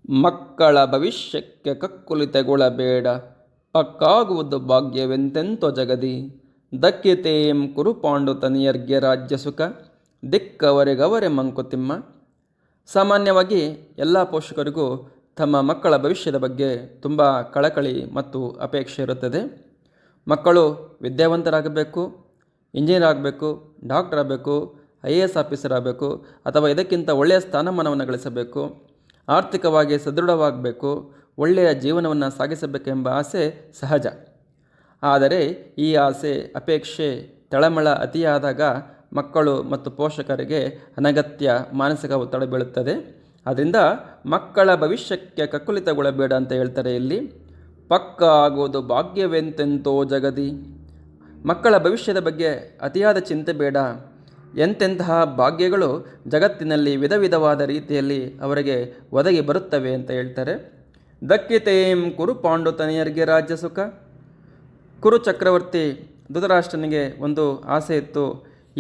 ಮಕ್ಕಳ ಭವಿಷ್ಯಕ್ಕೆ ಕಕ್ಕುಲಿತೆಗೊಳ್ಳಬೇಡ, ಪಕ್ಕಾಗುವುದು ಭಾಗ್ಯವೆಂತೆಂತೋ ಜಗದಿ. ದಕ್ಕಿತೇಂ ಕುರು ಪಾಂಡು ತನಿಯರ್ಗೆ ರಾಜ್ಯ ಸುಖ, ದಿಕ್ಕವರೆಗವರೆ ಮಂಕುತಿಮ್ಮ. ಸಾಮಾನ್ಯವಾಗಿ ಎಲ್ಲ ಪೋಷಕರಿಗೂ ತಮ್ಮ ಮಕ್ಕಳ ಭವಿಷ್ಯದ ಬಗ್ಗೆ ತುಂಬ ಕಳಕಳಿ ಮತ್ತು ಅಪೇಕ್ಷೆ ಇರುತ್ತದೆ. ಮಕ್ಕಳು ವಿದ್ಯಾವಂತರಾಗಬೇಕು, ಇಂಜಿನಿಯರ್ ಆಗಬೇಕು, ಡಾಕ್ಟರ್ ಆಗಬೇಕು, IAS ಆಫೀಸರ್ ಆಗಬೇಕು, ಅಥವಾ ಇದಕ್ಕಿಂತ ಒಳ್ಳೆಯ ಸ್ಥಾನಮಾನವನ್ನು ಗಳಿಸಬೇಕು, ಆರ್ಥಿಕವಾಗಿ ಸದೃಢವಾಗಬೇಕು, ಒಳ್ಳೆಯ ಜೀವನವನ್ನು ಸಾಗಿಸಬೇಕೆಂಬ ಆಸೆ ಸಹಜ. ಆದರೆ ಈ ಆಸೆ ಅಪೇಕ್ಷೆ ತಳಮಳ ಅತಿಯಾದಾಗ ಮಕ್ಕಳು ಮತ್ತು ಪೋಷಕರಿಗೆ ಅನಗತ್ಯ ಮಾನಸಿಕ ಒತ್ತಡ ಬೀಳುತ್ತದೆ. ಆದ್ದರಿಂದ ಮಕ್ಕಳ ಭವಿಷ್ಯಕ್ಕೆ ಕಕ್ಕುಲಿತಗೊಳ್ಳಬೇಡ ಅಂತ ಹೇಳ್ತಾರೆ ಇಲ್ಲಿ. ಪಕ್ಕ ಆಗೋದು ಭಾಗ್ಯವೆಂತೆಂತೋ ಜಗದಿ. ಮಕ್ಕಳ ಭವಿಷ್ಯದ ಬಗ್ಗೆ ಅತಿಯಾದ ಚಿಂತೆ ಬೇಡ. ಎಂತೆಂತಹ ಭಾಗ್ಯಗಳು ಜಗತ್ತಿನಲ್ಲಿ ವಿಧ ವಿಧವಾದ ರೀತಿಯಲ್ಲಿ ಅವರಿಗೆ ಒದಗಿ ಬರುತ್ತವೆ ಅಂತ ಹೇಳ್ತಾರೆ. ದಕ್ಕಿತೇಂ ಕುರು ಪಾಂಡು ತನಿಯರಿಗೆ ರಾಜ್ಯ ಸುಖ. ಕುರು ಚಕ್ರವರ್ತಿ ಧೃತರಾಷ್ಟ್ರನಿಗೆ ಒಂದು ಆಸೆ ಇತ್ತು,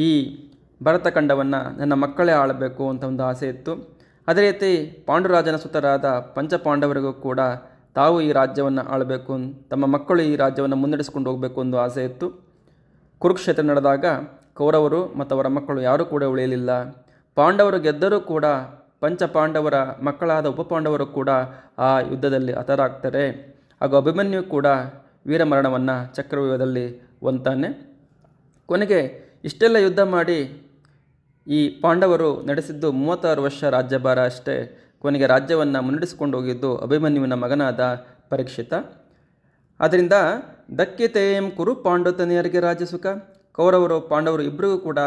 ಈ ಭರತಖಂಡವನ್ನು ನನ್ನ ಮಕ್ಕಳೇ ಆಳಬೇಕು ಅಂತ ಒಂದು ಆಸೆ ಇತ್ತು. ಅದೇ ರೀತಿ ಪಾಂಡುರಾಜನ ಸುತರಾದ ಪಂಚಪಾಂಡವರಿಗೂ ಕೂಡ ತಾವು ಈ ರಾಜ್ಯವನ್ನು ಆಳಬೇಕು, ತಮ್ಮ ಮಕ್ಕಳು ಈ ರಾಜ್ಯವನ್ನು ಮುನ್ನಡೆಸ್ಕೊಂಡು ಹೋಗಬೇಕು ಎಂದು ಆಸೆ ಇತ್ತು. ಕುರುಕ್ಷೇತ್ರ ನಡೆದಾಗ ಕೌರವರು ಮತ್ತು ಅವರ ಮಕ್ಕಳು ಯಾರೂ ಕೂಡ ಉಳಿಯಲಿಲ್ಲ. ಪಾಂಡವರು ಗೆದ್ದರೂ ಕೂಡ ಪಂಚಪಾಂಡವರ ಮಕ್ಕಳಾದ ಉಪಪಾಂಡವರು ಕೂಡ ಆ ಯುದ್ಧದಲ್ಲಿ ಹತರಾಗ್ತಾರೆ. ಹಾಗೂ ಅಭಿಮನ್ಯು ಕೂಡ ವೀರಮರಣವನ್ನು ಚಕ್ರವ್ಯೂಹದಲ್ಲಿ ಹೊಂತಾನೆ. ಕೊನೆಗೆ ಇಷ್ಟೆಲ್ಲ ಯುದ್ಧ ಮಾಡಿ ಈ ಪಾಂಡವರು ನಡೆಸಿದ್ದು 36 ವರ್ಷ ರಾಜ್ಯಭಾರ ಅಷ್ಟೇ. ಕೊನೆಗೆ ರಾಜ್ಯವನ್ನು ಮುನ್ನಡೆಸಿಕೊಂಡು ಹೋಗಿದ್ದು ಅಭಿಮನ್ಯುವಿನ ಮಗನಾದ ಪರೀಕ್ಷಿತ. ಆದ್ದರಿಂದ ದಕ್ಕಿತೇಂ ಕುರು ಪಾಂಡು ತನಿಯರಿಗೆ ರಾಜ್ಯ ಸುಖ. ಕೌರವರು ಪಾಂಡವರು ಇಬ್ಬರಿಗೂ ಕೂಡ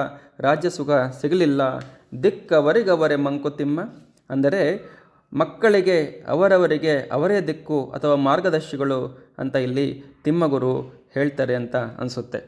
ರಾಜ್ಯ ಸುಖ ಸಿಗಲಿಲ್ಲ. ದಿಕ್ಕವರಿಗವರೆ ಮಂಕುತಿಮ್ಮ. ಅಂದರೆ ಮಕ್ಕಳಿಗೆ ಅವರವರಿಗೆ ಅವರೇ ದಿಕ್ಕು ಅಥವಾ ಮಾರ್ಗದರ್ಶಿಗಳು ಅಂತ ಇಲ್ಲಿ ತಿಮ್ಮಗುರು ಹೇಳ್ತಾರೆ ಅಂತ ಅನಿಸುತ್ತೆ.